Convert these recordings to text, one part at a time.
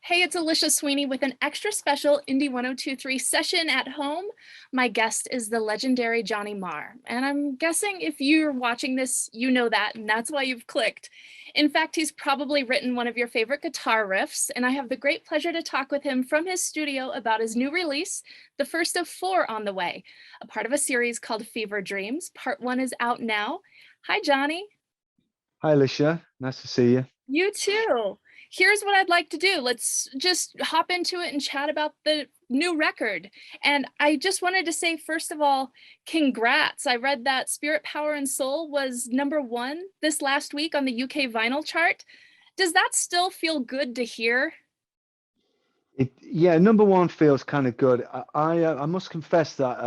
Hey, it's Alicia Sweeney with an extra special Indie 1023 session at home. My guest is the legendary Johnny Marr, and I'm guessing if you're watching this, you know that, and that's why you've clicked. In fact, he's probably written one of your favorite guitar riffs, and I have the great pleasure to talk with him from his studio about his new release, the first of four on the way, a part of a series called Fever Dreams. Part one is out now. Hi, Johnny. Hi, Alicia. Nice to see you. You too. Here's what I'd like to do. Let's just hop into it and chat about the new record. And I just wanted to say, first of all, congrats. I read that Spirit, Power, and Soul was #1 this last week on the UK vinyl chart. Does that still feel good to hear? Yeah, number one feels kind of good. I must confess that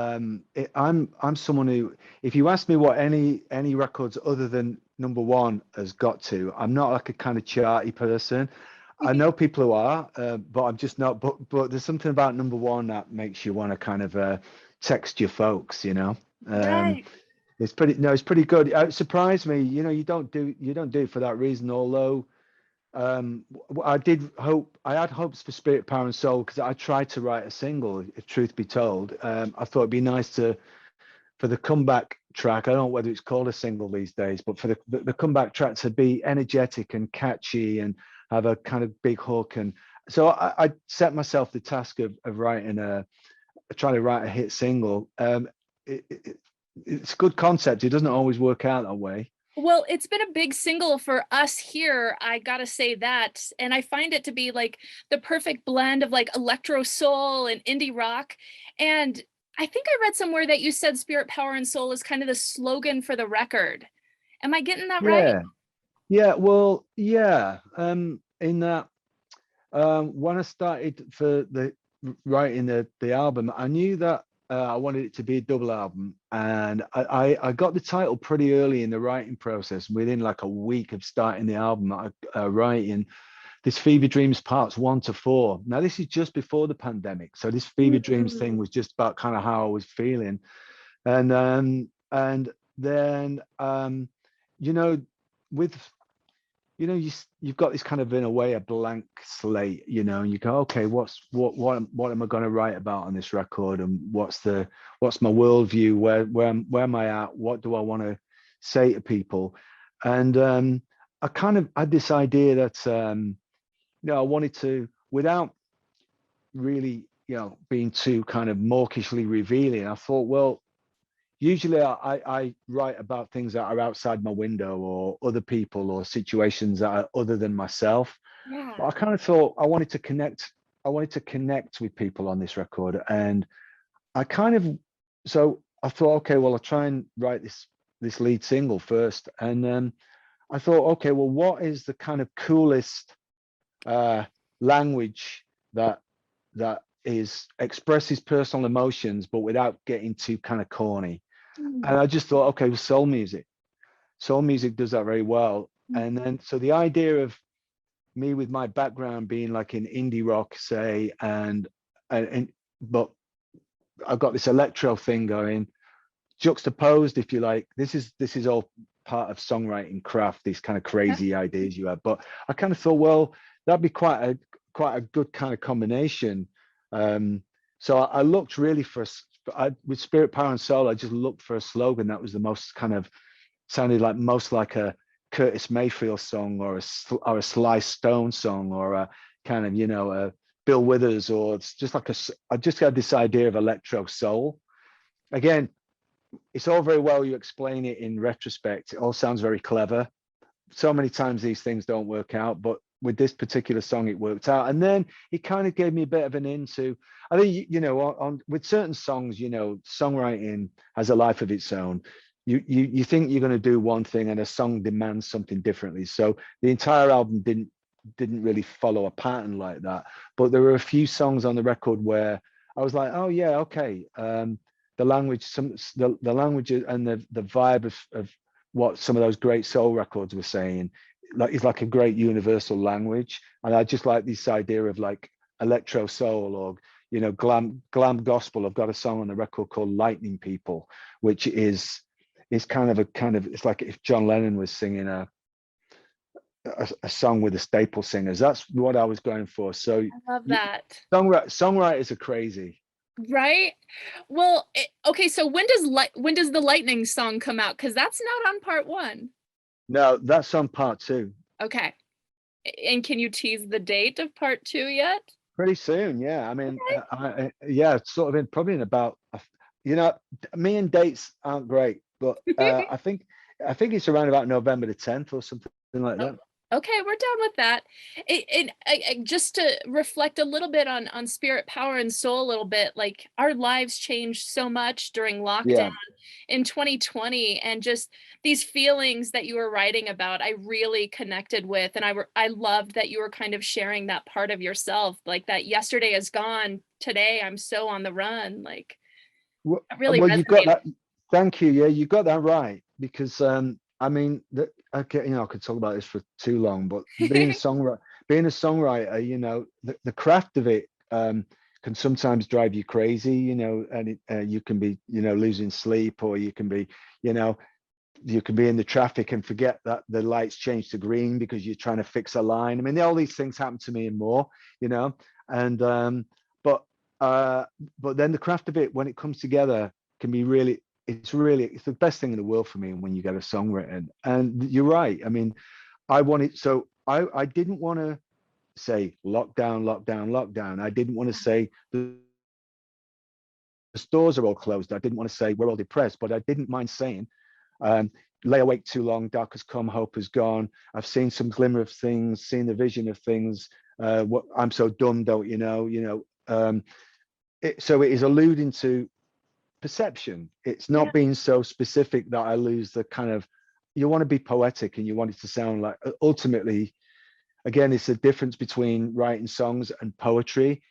I'm someone who, if you ask me what any records other than number one has got to, I'm not like a kind of charty person. I know people who are, but I'm just not. But there's something about number one that makes you want to kind of text your folks, you know. Um, Right. it's pretty no, it's pretty good. It surprised me, you know. You don't do it for that reason, although. I had hopes for Spirit, Power, and Soul because I tried to write a single. If truth be told, I thought it'd be nice to for the comeback track. I don't know whether it's called a single these days, but for the comeback track to be energetic and catchy and have a kind of big hook. And so I set myself the task of writing trying to write a hit single. It's a good concept. It doesn't always work out that way. Well, it's been a big single for us here, I gotta say that. And I find it to be like the perfect blend of like electro soul and indie rock. And I think I read somewhere that you said Spirit, Power, and Soul is kind of the slogan for the record. Am I getting that right? Yeah. Yeah, well, yeah. In that, when I started for the writing the album, I knew that I wanted it to be a double album, and I got the title pretty early in the writing process. Within like a week of starting the album, writing this Fever Dreams parts 1 to 4. Now this is just before the pandemic, so this Fever Dreams thing Mm. was just about kind of how I was feeling, and then you know with you've got this kind of in a way a blank slate, you know, and you go, okay, what am I going to write about on this record, and what's my worldview, where am I at, what do I want to say to people. And I kind of had this idea that I wanted to, without really being too kind of mawkishly revealing, I thought, well, usually I write about things that are outside my window or other people or situations that are other than myself. But Yeah. I kind of thought I wanted to connect. I wanted to connect with people on this record, and I kind of so I thought, okay, well, I'll try and write this lead single first, and I thought, okay, well, what is the kind of coolest uh, language that is expresses personal emotions, but without getting too kind of corny. And Mm. I just thought, okay, well, soul music. Soul music does that very well. And Mhm. then, so the idea of me with my background being like in indie rock, say, and but I've got this electro thing going, juxtaposed, if you like. This is all part of songwriting craft. These kind of Yeah. crazy ideas you have. But I kind of thought, well, that'd be quite a good kind of combination. So I looked really with Spirit, Power, and Soul. I just looked for a slogan that was the most kind of sounded like most like a Curtis Mayfield song or a Sly Stone song or a kind of a Bill Withers, or it's just like I just had this idea of electro soul. Again, it's all very well you explain it in retrospect. It all sounds very clever. So many times these things don't work out, but with this particular song it worked out. And then it kind of gave me a bit of an into, I think, on with certain songs, songwriting has a life of its own. You think you're going to do one thing and a song demands something differently. So the entire album didn't really follow a pattern like that. But there were a few songs on the record where I was like, oh yeah, okay. The language, the language and the vibe of what some of those great soul records were saying, like is like a great universal language. And I just like this idea of like electro soul or glam gospel. I've got a song on the record called Lightning People, which is kind of it's like if John Lennon was singing a song with the staple singers. That's what I was going for. So I love you, that. songwriters are crazy. Right? Well, okay, so when does the lightning song come out? Because that's not on part one. No, that's on part two. Okay. And can you tease the date of part two yet? Pretty soon, yeah. I mean, Okay. yeah, it's sort of in probably in about, you know, me and dates aren't great, but I think it's around about November the 10th or something like that. Okay, we're done with that. Just to reflect a little bit on spirit, power, and soul a little bit, like our lives changed so much during lockdown Yeah. in 2020, and just these feelings that you were writing about, I really connected with, and I loved that you were kind of sharing that part of yourself, like that yesterday is gone, today I'm so on the run, like Well, it really well, you got resonated. that. Thank you. Yeah, you got that right. Because I mean, okay, I could talk about this for too long, but being a songwriter, the craft of it can sometimes drive you crazy, and you can be, losing sleep, or you know, you can be in the traffic and forget that the lights change to green because you're trying to fix a line. I mean, all these things happen to me and more, you know, and but uh, but then the craft of it when it comes together can be really, it's the best thing in the world for me when you get a song written. And you're right. I mean, I didn't want to say lockdown, lockdown, lockdown. I didn't want to say the stores are all closed. I didn't want to say we're all depressed, but I didn't mind saying um, lay awake too long, dark has come, hope has gone. I've seen some glimmer of things, seen the vision of things. What I'm so dumb, don't so it is alluding to perception. It's Yeah. not being so specific that I lose the kind of. You want to be poetic, and you want it to sound like ultimately. Again, it's the difference between writing songs and poetry.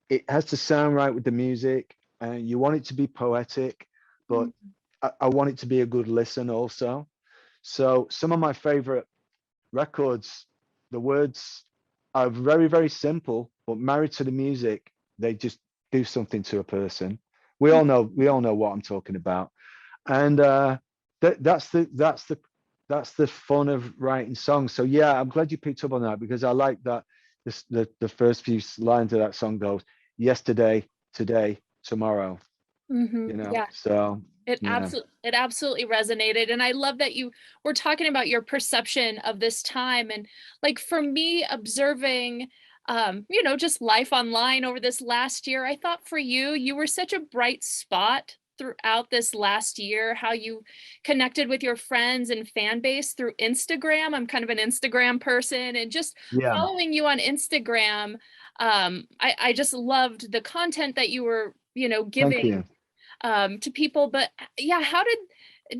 It has to sound right with the music, and you want it to be poetic, but Mm. I want it to be a good listen also. So some of my favorite records, the words are very, very simple, but married to the music, they just do something to a person. We all know what I'm talking about. And that's the fun of writing songs. So yeah, I'm glad you picked up on that, because I like that the first few lines of that song goes, yesterday, today, tomorrow, Yeah. so yeah. It absolutely resonated, and I love that you were talking about your perception of this time, and like for me observing just life online over this last year, I thought for you were such a bright spot throughout this last year, how you connected with your friends and fan base through Instagram. I'm kind of an Instagram person, and just Yeah, following you on Instagram, I just loved the content that you were, thank giving you. to people. But yeah, how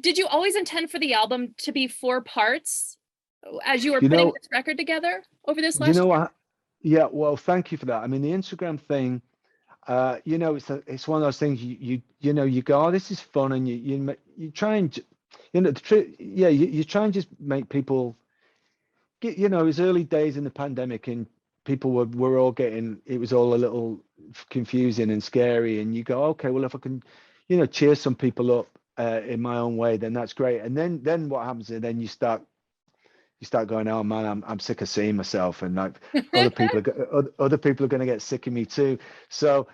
did you always intend for the album to be four parts as you were You putting know, this record together over this you last know year? what? Yeah, well, thank you for that. I mean, the Instagram thing, it's one of those things you go, oh, this is fun, and you try and yeah, you try and just make people get, it was early days in the pandemic, and people were all getting, it was all a little confusing and scary, and you go, okay, well, if I can, cheer some people up in my own way, then that's great. And then what happens is then you start going, oh man, I'm sick of seeing myself, and like other people are going to get sick of me too. So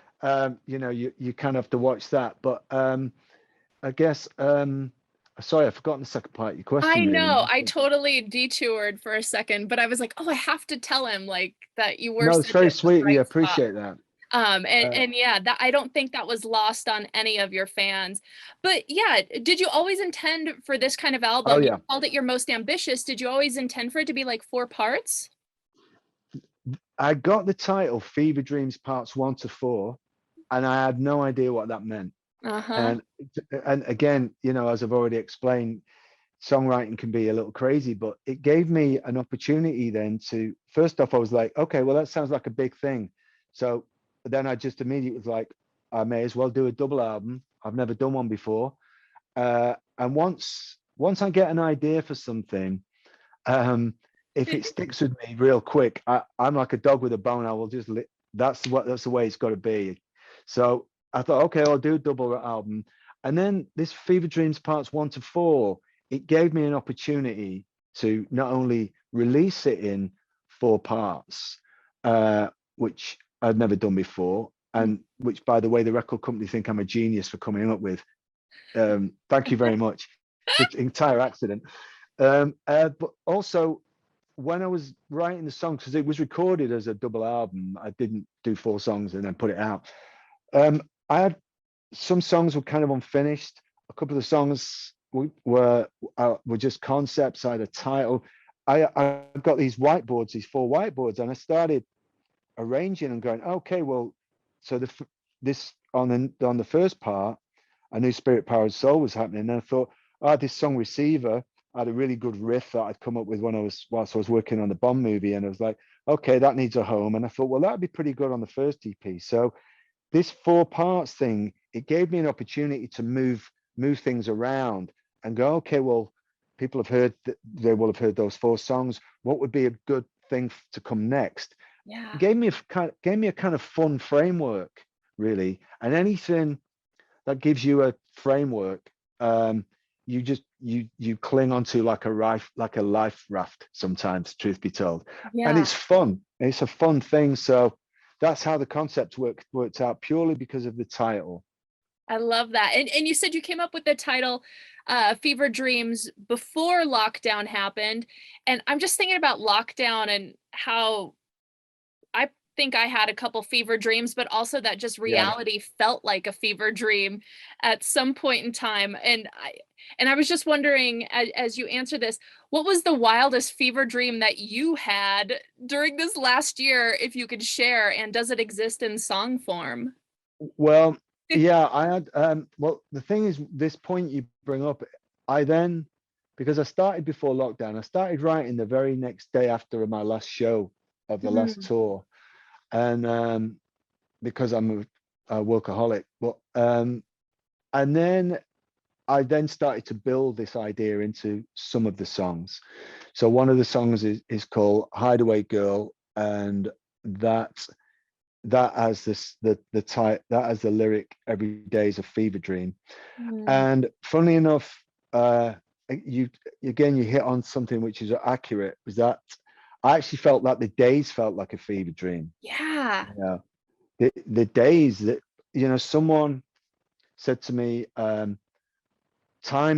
you kind of have to watch that. But I guess sorry, I've forgotten the second part of your I question. Really, know, I totally detoured for a second, but I was like, oh, I have to tell him like that you were no, it's such very a sweet. We bright spot. appreciate that. Uh, And yeah, that I don't think that was lost on any of your fans. But yeah, did you always intend for this kind of oh album? You yeah, called it your most ambitious. Did you always intend for it to be like four parts? I got the title Fever Dreams Parts 1 to 4, and I had no idea what that meant. Uh-huh. And again, as I've already explained, songwriting can be a little crazy, but it gave me an opportunity then to, first off, I was like, okay, well, that sounds like a big thing. So then I just immediately was like, I may as well do a double album. I've never done one before. And once I get an idea for something, um, if it sticks with me real quick, I'm like a dog with a bone. I will just that's the way it's got to be. So I thought, okay, I'll do a double album. And then this Fever Dreams Parts 1 to 4, it gave me an opportunity to not only release it in 4 parts, which I'd never done before, and which, by the way, the record company think I'm a genius for coming up with. Thank you very much. It's an entire accident. But also, when I was writing the song, because it was recorded as a double album, I didn't do 4 songs and then put it out. I had some songs were kind of unfinished. A couple of the songs were just concepts. I had a title. I got these whiteboards, these 4 whiteboards, and I started arranging and going, okay, well, so this on the first part, I knew Spirit Powered Soul was happening, and I thought, this song Receiver, I had a really good riff that I'd come up with whilst I was working on the Bond movie, and I was like, okay, that needs a home, and I thought, well, that'd be pretty good on the first EP. So this 4 parts thing, it gave me an opportunity to move things around and go, okay, well, people have heard they will have heard those 4 songs. What would be a good thing to come next? Yeah. It gave me a kind of fun framework, really. And anything that gives you a framework, you just you cling onto like a life raft sometimes, truth be told. And Yeah. it's fun. It's a fun thing. So that's how the concept worked out, purely because of the title. I love that. And you said you came up with the title Fever Dreams before lockdown happened. And I'm just thinking about lockdown and how I think I had a couple fever dreams, but also that just Yeah. reality felt like a fever dream at some point in time. And I was just wondering, as you answer this, what was the wildest fever dream that you had during this last year, if you could share, and does it exist in song form? Well, yeah, I had well, the thing is, this point you bring up, I then, because I started before lockdown, I started writing the very next day after my last show of the last Mm, tour. And because I'm a workaholic, but and then I then started to build this idea into some of the songs. So one of the songs is called Hideaway Girl, and that has the type that has the lyric Every Day is a Fever Dream. mm, And funnily enough, you you hit on something which is accurate, was that I actually felt that the days felt like a fever dream. yeah. You know, the days that, someone said to me, time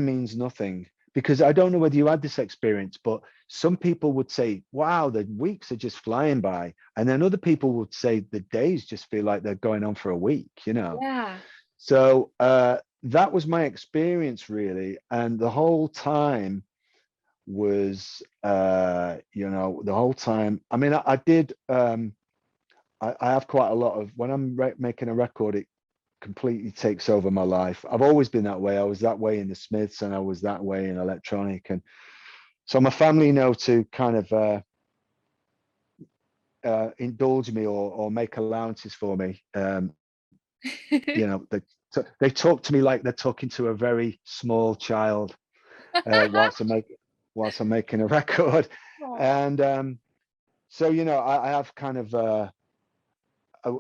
means nothing. Because I don't know whether you had this experience, but some people would say, wow, the weeks are just flying by. And then other people would say the days just feel like they're going on for a week. Yeah. So that was my experience, really. And the whole time was, the whole time, I mean, I did, I have quite a lot of, when I'm making a record, it completely takes over my life. I've always been that way. I was that way in the Smiths, and I was that way in electronic. And so my family know to kind of indulge me, or make allowances for me. They talk to me like they're talking to a very small child, whilst I'm making a record. Aw. And so I have kind of a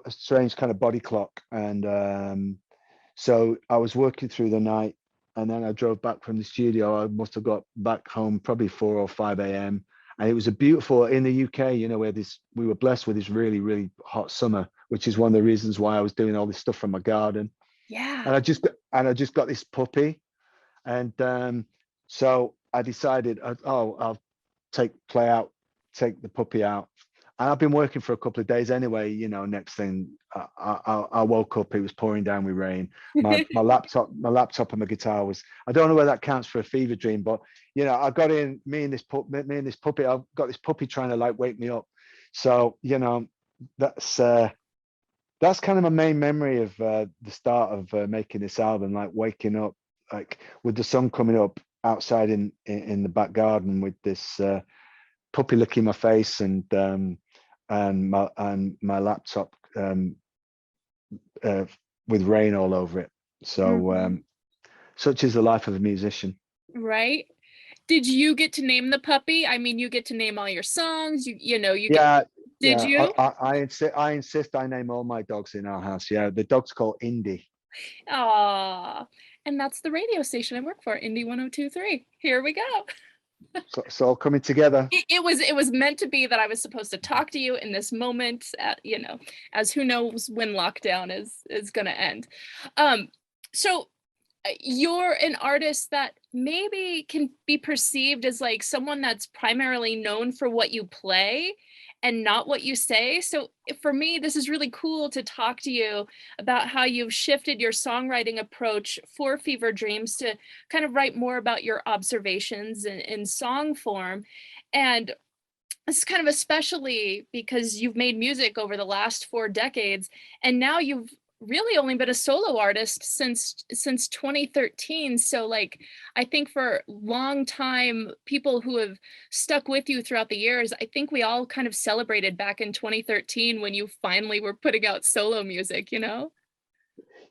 strange kind of body clock. And so I was working through the night, and then I drove back from the studio. I must have got back home probably 4 or 5 a.m. And it was a beautiful, in the UK, where we were blessed with this really, really hot summer, which is one of the reasons why I was doing all this stuff from my garden. Yeah. And I just got this puppy. And so I decided, I'll take the puppy out. And I've been working for a couple of days anyway. Next thing, I woke up, it was pouring down with rain. My laptop and my guitar was. I don't know whether that counts for a fever dream, but I got in, me and this puppy. I've got this puppy trying to like wake me up. So that's kind of my main memory of the start of making this album, like waking up, like with the sun coming up outside in the back garden with this puppy licking my face, and my laptop uh, with rain all over it. So Mhm. such is the life of a musician. Right? Did you get to name the puppy? I mean, you get to name all your songs. You get. Yeah, Did yeah. you? I insist I name all my dogs in our house. Yeah, the dog's called Indy. Aw. And that's the radio station I work for, Indie 1023. Here we go. So it's all coming together. It was meant to be that I was supposed to talk to you in this moment, as who knows when lockdown is going to end. So you're an artist that maybe can be perceived as like someone that's primarily known for what you play and not what you say. So for me, this is really cool to talk to you about how you've shifted your songwriting approach for Fever Dreams to kind of write more about your observations in song form. And this is kind of especially because you've made music over the last 4 decades, and now you've really only been a solo artist since 2013. So like, I think for long time people who have stuck with you throughout the years, I think we all kind of celebrated back in 2013 when you finally were putting out solo music, you know?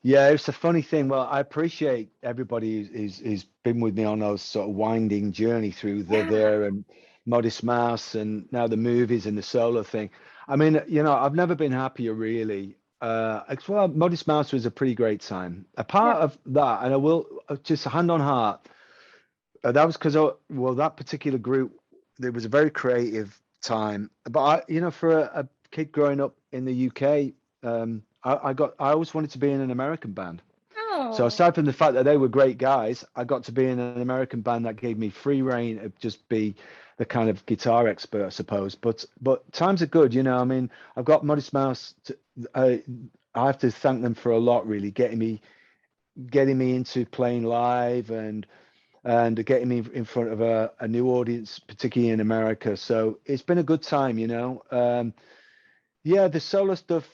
Yeah, it's a funny thing. Well, I appreciate everybody who's been with me on those sort of winding journey through Yeah. there and Modest Mouse and now the movies and the solo thing. I mean, I've never been happier really. Well, Modest Mouse was a pretty great time. A Yeah. part of that, and I will just hand on heart, that was because well, that particular group, there was a very creative time. But for a kid growing up in the UK, I always wanted to be in an American band. So Oh. aside from the fact that they were great guys, I got to be in an American band that gave me free reign of just be the kind of guitar expert, I suppose. But times are good, I mean, I've got Modest Mouse. I have to thank them for a lot, really, getting me into playing live and getting me in front of a new audience, particularly in America. So it's been a good time. Yeah, the solo stuff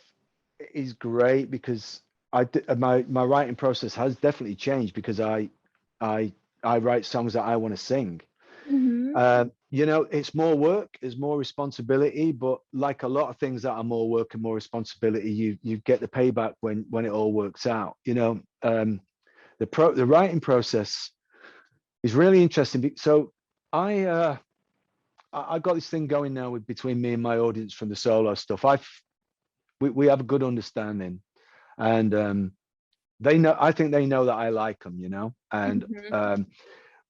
is great because my writing process has definitely changed because I I write songs that I want to sing. Hmm. It's more work, it's more responsibility, but like a lot of things that are more work and more responsibility, you get the payback when it all works out. The writing process is really interesting. So I uh, I got this thing going now between me and my audience from the solo stuff. We have a good understanding, and they know. I think they know that I like them, and Hmm.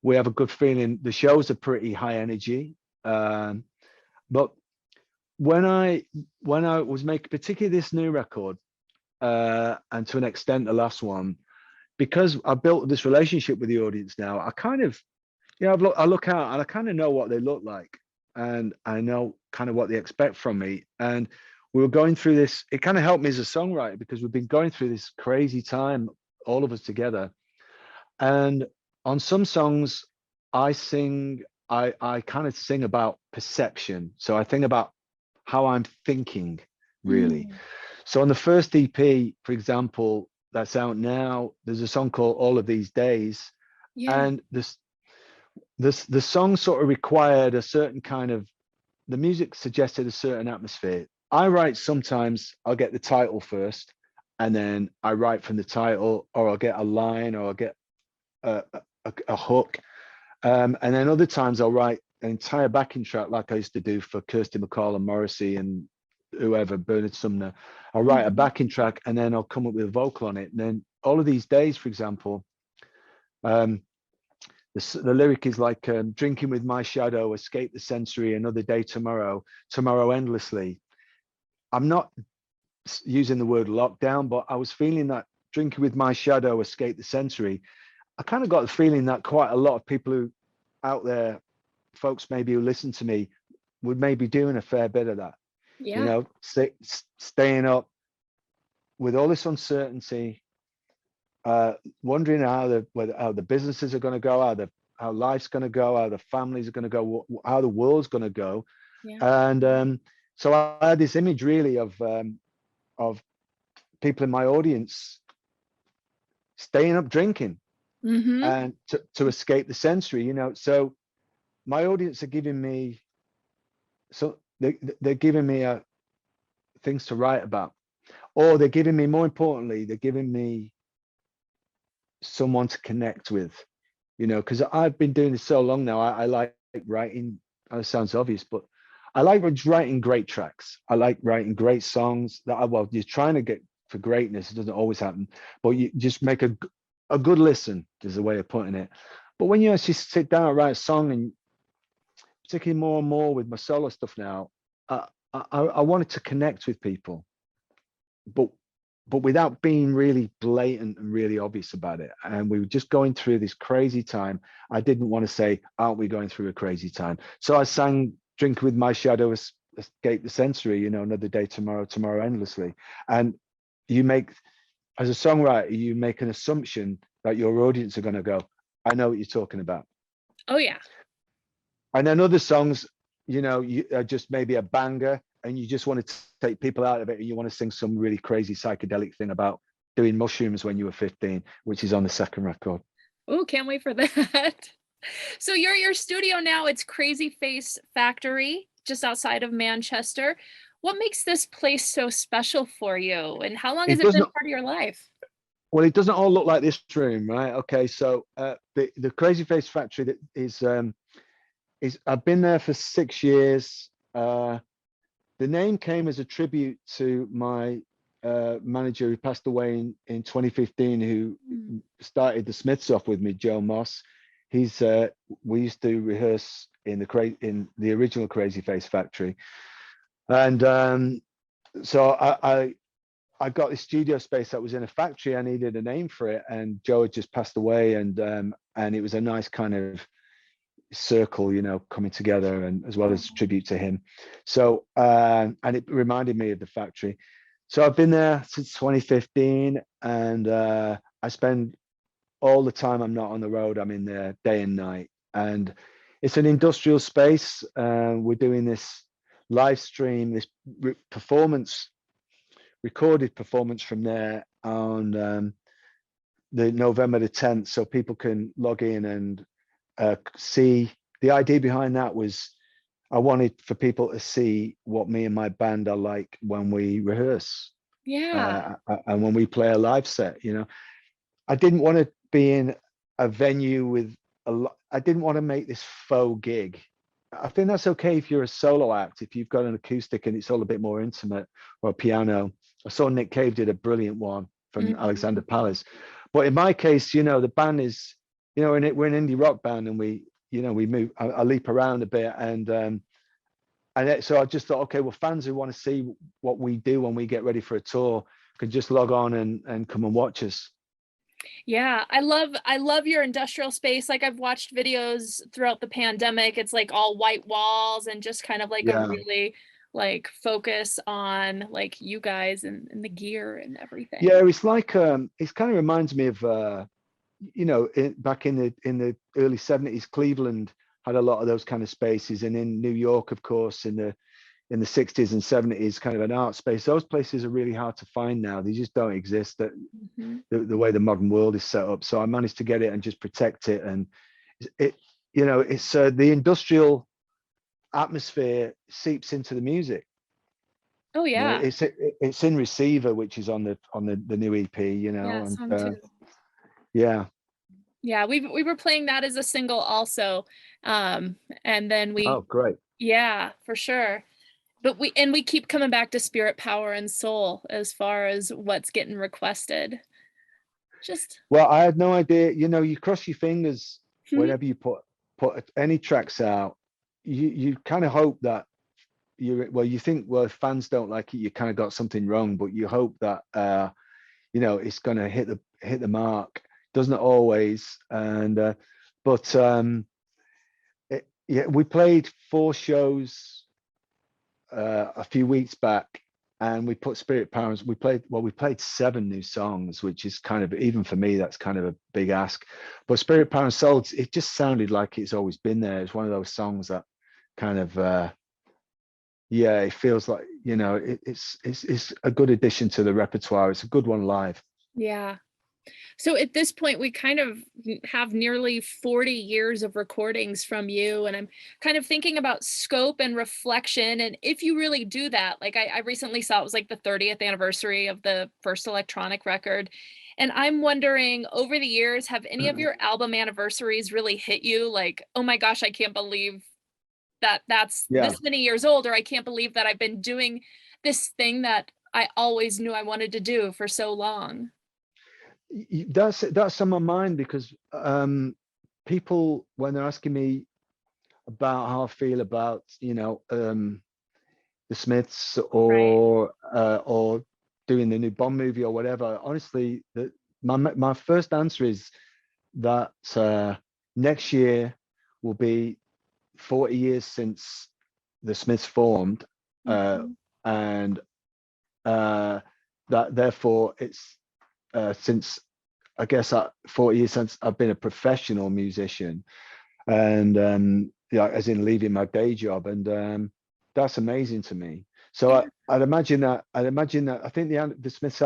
we have a good feeling. The shows are pretty high energy, but when I was making particularly this new record, and to an extent the last one, because I built this relationship with the audience now, I kind of I look out and I kind of know what they look like, and I know kind of what they expect from me. And we were going through this. It kind of helped me as a songwriter because we've been going through this crazy time, all of us together. And on some songs, I sing. I kind of sing about perception. So I think about how I'm thinking, really. Mm. So on the first EP, for example, that's out now, there's a song called All of These Days, Yeah. and the song sort of required a certain kind of the music suggested a certain atmosphere. I write sometimes I'll get the title first and then I write from the title, or I'll get a line, or I'll get a hook. And then other times I'll write an entire backing track like I used to do for Kirsty MacColl and Morrissey and whoever, Bernard Sumner. I'll write a Mhm. backing track and then I'll come up with a vocal on it. And then All of These Days, for example, um, the lyric is like drinking with my shadow, escape the sensory, another day tomorrow, tomorrow endlessly. I'm not using the word lockdown, but I was feeling that drinking with my shadow, escape the sensory. I kind of got the feeling that quite a lot of people who out there, folks maybe who listen to me, would maybe doing a fair bit of that. Yeah. Staying up with all this uncertainty, wondering how the businesses are going to go, how life's going to go, how the families are going to go, how the world's going to go. Yeah. And so I had this image really of people in my audience staying up drinking Mhm. and to escape the sensory, So my audience are giving me they're giving me things to write about, or they're giving me, more importantly, they're giving me someone to connect with, because I've been doing this so long now. I like writing. It sounds obvious, but I like writing great tracks. I like writing great songs well, you're trying to get for greatness. It doesn't always happen, but you just make a good listen is a way of putting it. But when you actually sit down and write a song, and particularly more and more with my solo stuff now, I wanted to connect with people, but without being really blatant and really obvious about it. And we were just going through this crazy time. I didn't want to say, aren't we going through a crazy time? So I sang Drink with My Shadow, Escape the Sensory, you know, Another Day, Tomorrow, Tomorrow Endlessly. And you make, as a songwriter, you make an assumption that your audience are going to go, I know what you're talking about. Oh yeah. And then other songs, you know, you are just maybe a banger, and you just want to take people out of it, and you want to sing some really crazy psychedelic thing about doing mushrooms when you were 15, which is on the second record. Oh, can't wait for that. So your studio now, it's Crazy Face Factory, just outside of Manchester. What makes this place so special for you? And how long has It it been doesn't, part of your life? well, it doesn't all look like this room, right? Okay, so the Crazy Face Factory that is I've been there for 6 years. The name came as a tribute to my manager who passed away in 2015, who Mm. started the Smiths off with me, Joe Moss. He's we used to rehearse in the original Crazy Face Factory, and so I got this studio space that was in a factory. I needed a name for it, and Joe had just passed away, and it was a nice kind of circle, you know, coming together, and as well as tribute to him. So and it reminded me of the factory. So I've been there since 2015, and I spend all the time I'm not on the road, I'm in there day and night. And it's an industrial space. We're doing this live stream, this performance, recorded performance from there on the November the 10th, so people can log in and see. The idea behind that was I wanted for people to see what me and my band are like when we rehearse Yeah. and when we play a live set. You know, I didn't want to be in a venue with a lot. I didn't want to make this faux gig. I think that's okay if you're a solo act, if you've got an acoustic and it's all a bit more intimate, or a piano. I saw Nick Cave did a brilliant one from Alexander Mhm. Palace. But in my case, you know, the band is, you know, we're an indie rock band, and we, you know, we move, I leap around a bit, so I just thought, okay, well, fans who want to see what we do when we get ready for a tour can just log on and come and watch us. Yeah, I love your industrial space. Like I've watched videos throughout the pandemic. It's like all white walls and just kind of like a Yeah. really like focus on like you guys and the gear and everything. Yeah, it's like it kind of reminds me of you know, back in the early 70s, Cleveland had a lot of those kind of spaces, and in New York, of course, in the 60s and 70s, kind of an art space. Those places are really hard to find now. They just don't exist, that Mhm. the way the modern world is set up. So I managed to get it and just protect it. And it, you know, it's the industrial atmosphere seeps into the music. Oh You know, yeah. it's in Receiver, which is on the new EP. You know, Yeah, and song two. yeah. Yeah, we were playing that as a single also. Um, and then Oh, we great. yeah, for sure. But we keep coming back to Spirit, Power, and Soul as far as what's getting requested. Just Well, I had no idea. You know, you cross your fingers whenever you put any tracks out. You kind of hope that you think, well, if fans don't like it, you kind of got something wrong, but you hope that you know, it's going to hit the mark. Doesn't it always? And but yeah, we played 4 shows a few weeks back, and we put Spirit Powers. We played 7 new songs, which is kind of, even for me, that's kind of a big ask. But Spirit Power and Soul, it just sounded like it's always been there. It's one of those songs that kind of yeah, it feels like, you know, it's a good addition to the repertoire. It's a good one live. yeah. So at this point, we kind of have nearly 40 years of recordings from you. And I'm kind of thinking about scope and reflection. And if you really do that, like I recently saw it was like the 30th anniversary of the first electronic record. And I'm wondering, over the years, have any of your album anniversaries really hit you? Like, oh my gosh, I can't believe that that's Yeah, this many years old, or I can't believe that I've been doing this thing that I always knew I wanted to do for so long. that's on my mind, because people, when they're asking me, about how I feel about, the Smiths, Right. or doing the new Bond movie or whatever. Honestly, my first answer is that next year will be 40 years since the Smiths formed, uh, Mhm. and that therefore it's since, I guess, 40 years since I've been a professional musician, and yeah, as in leaving my day job, and that's amazing to me. So Yeah. I'd imagine that I think the Smiths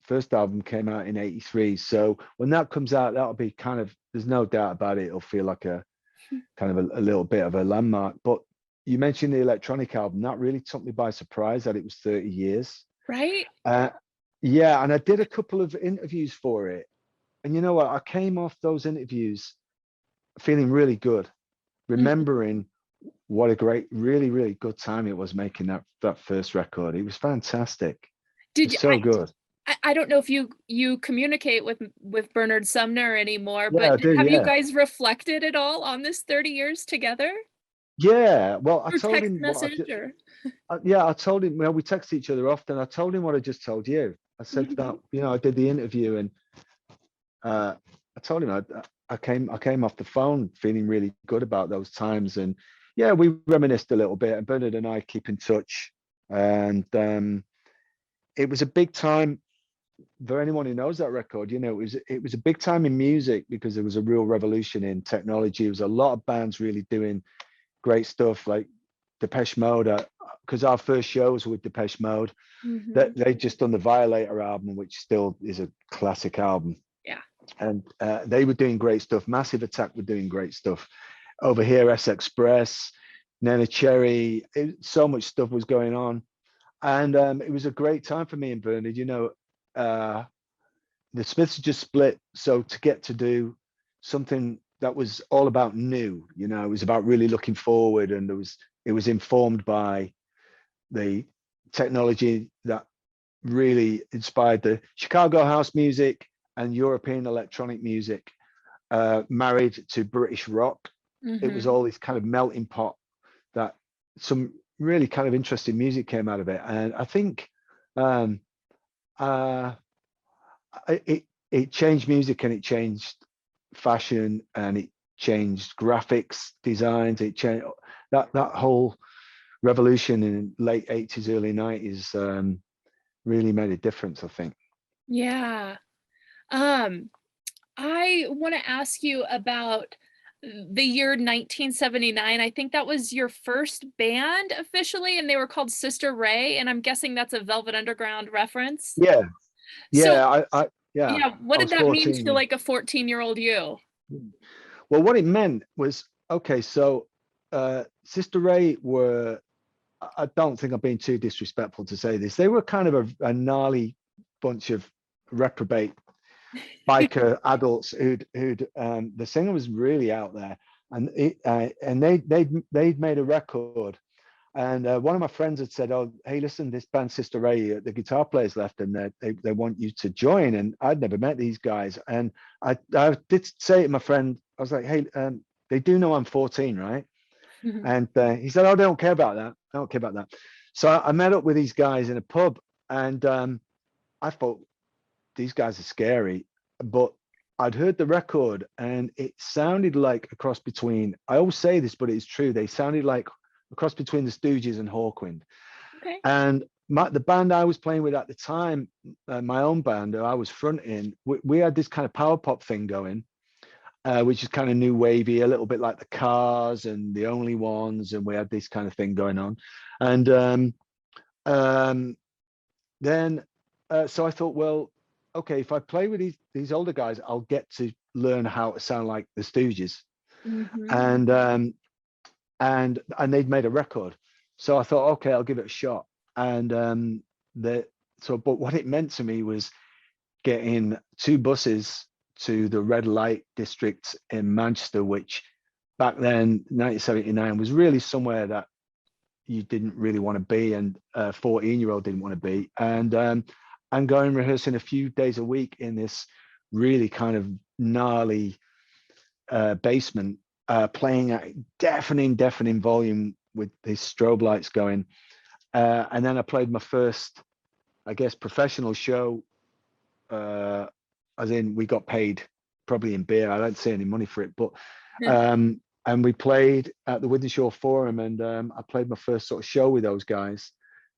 first album came out in '83. So when that comes out, that'll be kind of, there's no doubt about it, it'll feel like a kind of a little bit of a landmark. But you mentioned the electronic album, that really took me by surprise that it was 30 years. Right. Uh, yeah, and I did a couple of interviews for it, and you know what? I came off those interviews feeling really good, Mhm. remembering what a great, really, really good time it was making that first record. It was fantastic. Did It's you, so good. I don't know if you communicate with Bernard Sumner anymore, Yeah, but I do. have you Yeah, guys reflected at all on this 30 years together? yeah. Well, I Or told text him what I message did. or Yeah, I told him. Well, we text each other often. I told him what I just told you. I said that, Mhm. I did the interview, and I told him I came off the phone feeling really good about those times, and yeah, we reminisced a little bit. And Bernard and I keep in touch, and it was a big time for anyone who knows that record. It was a big time in music because there was a real revolution in technology. There was a lot of bands really doing great stuff, like Depeche Mode, because our first shows were with Depeche Mode. That Mhm. they just done the Violator album, which still is a classic album, Yeah. and they were doing great stuff. Massive Attack were doing great stuff. Over here, S Express, Nana Cherry, so much stuff was going on, and it was a great time for me and Bernard. Uh, the Smiths just split, so to get to do something that was all about new, it was about really looking forward, and it was informed by the technology that really inspired the Chicago house music and European electronic music, married to British rock. It was Mhm. all this kind of melting pot that some really kind of interesting music came out of it. And I think um, uh, it changed music, and it changed fashion, and it changed graphics designs. It changed that whole revolution in late 80s, early 90s, really made a difference, I think. Yeah. Um, I want to ask you about the year 1979. I think that was your first band officially, and they were called Sister Ray, and I'm guessing that's a Velvet Underground reference. Yeah, So, yeah, yeah, yeah, what I did was that mean to 14. like a 14-year-old you? Well, what it meant was, okay, so Sister Ray were, I don't think I'm being too disrespectful to say this, they were kind of a gnarly bunch of reprobate biker adults who'd the singer was really out there, and they'd made a record. And one of my friends had said, "Oh, hey, listen, this band Sister Ray, the guitar players left, and they want you to join." And I'd never met these guys, and I did say to my friend, I was like, "Hey, they do know I'm 14, right?" And he said, "Oh, they don't care about that. I don't care about that." So I met up with these guys in a pub, and I thought these guys are scary, but I'd heard the record, and it sounded like a cross between. I always say this, but it's true. They sounded like a cross between the Stooges and Hawkwind. Okay. And the band I was playing with at the time, my own band, I was fronting, we had this kind of power pop thing going, which is kind of new wavy, a little bit like the Cars and the Only Ones, and we had this kind of thing going on. And um, then, so I thought, well, okay, if I play with these older guys, I'll get to learn how to sound like the Stooges. Mhm. And they'd made a record, so I thought, okay, I'll give it a shot. And but what it meant to me was getting two buses to the red light district in Manchester, which back then, 1979, was really somewhere that you didn't really want to be, and a 14-year-old didn't want to be. And going rehearsing a few days a week in this really kind of gnarly basement, playing at deafening volume with these strobe lights going. And then I played my first, I guess, professional show, as in we got paid probably in beer. I don't see any money for it, but and we played at the Wythenshawe Forum, and I played my first sort of show with those guys,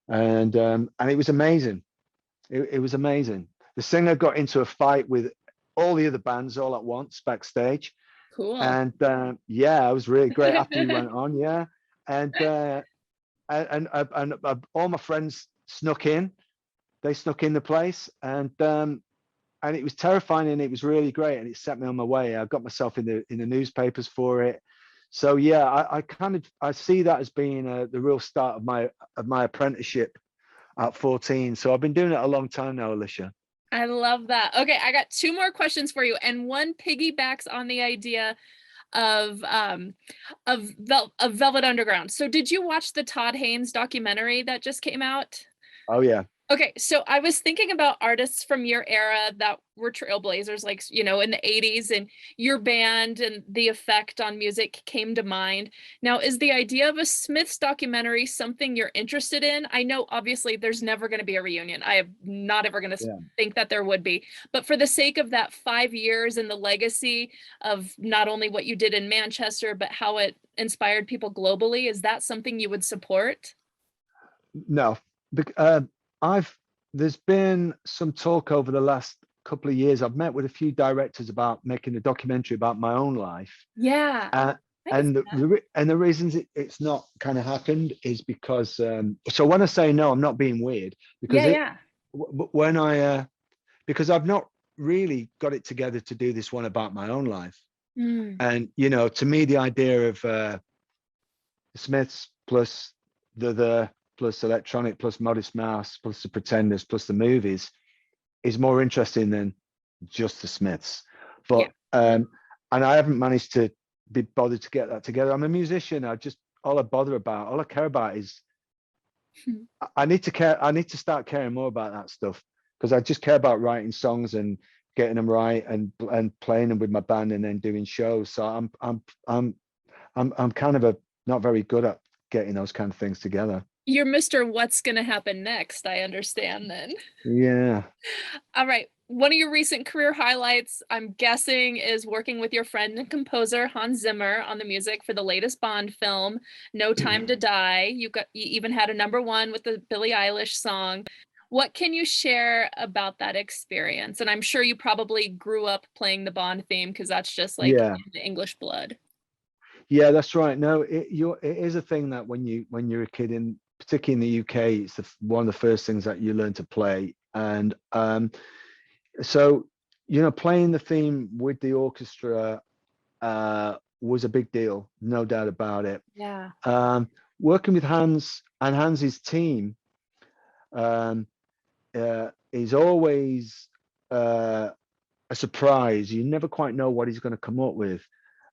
and it was amazing. It was amazing. The singer got into a fight with all the other bands all at once backstage, Cool. and yeah, it was really great. After he went on, yeah, and all my friends snuck in. They snuck in the place, and it was terrifying, and it was really great, and it set me on my way. I got myself in the newspapers for it. So yeah, I see that as being the real start of my apprenticeship at 14. So I've been doing it a long time now, Alicia. I love that. Okay, I got two more questions for you, and one piggybacks on the idea of Velvet Underground. So did you watch the Todd Haynes documentary that just came out? Oh yeah. Okay, so I was thinking about artists from your era that were trailblazers, like, you know, in the 80s, and your band and the effect on music came to mind. Now, is the idea of a Smiths documentary something you're interested in? I know obviously there's never going to be a reunion. I am not ever going to Yeah. think that there would be. But for the sake of that 5 years and the legacy of not only what you did in Manchester, but how it inspired people globally, is that something you would support? No, I've there's been some talk over the last couple of years. I've met with a few directors about making a documentary about my own life, Yeah, uh, I can see that. and the reasons it's not kind of happened is because so when I say no, I'm not being weird, because Yeah, yeah. when I because I've not really got it together to do this one about my own life. Mm, And to me, the idea of the Smiths plus the plus electronic plus Modest Mouse plus the Pretenders plus the movies is more interesting than just the Smiths. yeah. But and I haven't managed to be bothered to get that together. I'm a musician. All I care about is I need to care. I need to start caring more about that stuff, because I just care about writing songs and getting them right, and playing them with my band and then doing shows. So I'm kind of not very good at getting those kind of things together. You're Mr. What's gonna happen next, I understand then. Yeah. All right. One of your recent career highlights, I'm guessing, is working with your friend and composer Hans Zimmer on the music for the latest Bond film, No Time to Die. You even had a #1 with the Billie Eilish song. What can you share about that experience? And I'm sure you probably grew up playing the Bond theme because that's just like Yeah. in the English blood. Yeah, that's right. No, it is a thing that when you're a kid, in particularly in the UK, it's one of the first things that you learn to play. And so playing the theme with the orchestra was a big deal, no doubt about it. Yeah. Working with Hans and Hans's team um, is always a surprise. You never quite know what he's going to come up with.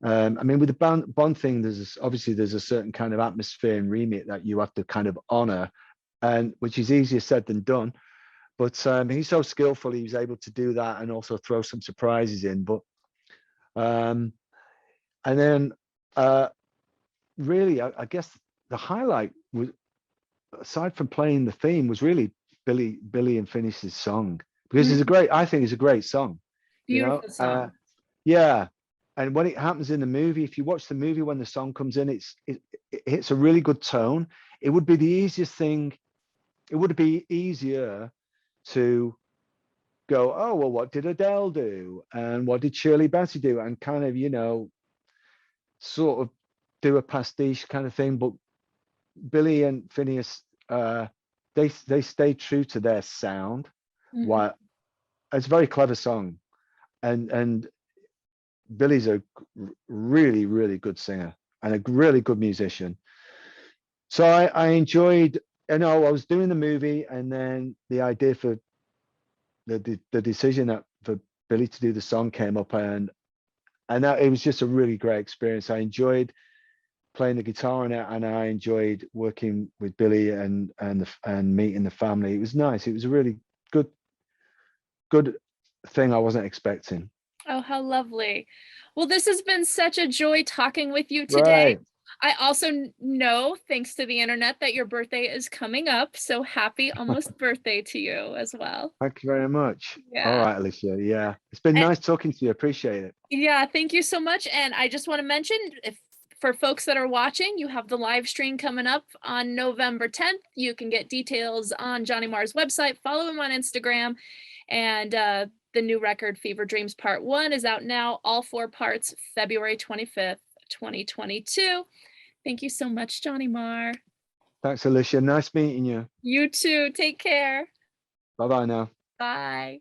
I mean, with the Bond thing, obviously there's a certain kind of atmosphere and remit that you have to kind of honor, and which is easier said than done. But he's so skillful; he was able to do that and also throw some surprises in. But and then really, I guess the highlight was, aside from playing the theme, was really Billy and Phineas's song, because Mm, I think it's a great song. You know, beautiful song. yeah. And when it happens in the movie, if you watch the movie, when the song comes in, it hits a really good tone. It would be the easiest thing. It would be easier to go, oh, well, what did Adele do? And what did Shirley Bassey do? And kind of, sort of do a pastiche kind of thing. But Billy and Phineas, they stayed true to their sound. Mhm. While it's a very clever song. And Billy's a really, really good singer and a really good musician. So I enjoyed, I was doing the movie, and then the idea for the decision that for Billy to do the song came up, and that it was just a really great experience. I enjoyed playing the guitar on it, and I enjoyed working with Billy and meeting the family. It was nice. It was a really good thing I wasn't expecting. Oh, how lovely. Well, this has been such a joy talking with you today. Right. I also know, thanks to the internet, that your birthday is coming up. So happy almost birthday to you as well. Thank you very much. All Yeah. right, Alicia. Yeah. It's been And nice talking to you. Appreciate it. yeah, thank you so much. And I just want to mention, if for folks that are watching, you have the live stream coming up on November 10th. You can get details on Johnny Marr's website, follow him on Instagram, and the new record, Fever Dreams Part 1, is out now, all 4 parts, February 25th, 2022. Thank you so much, Johnny Marr. Thanks, Alicia. Nice meeting you. You too. Take care. Bye bye now. Bye.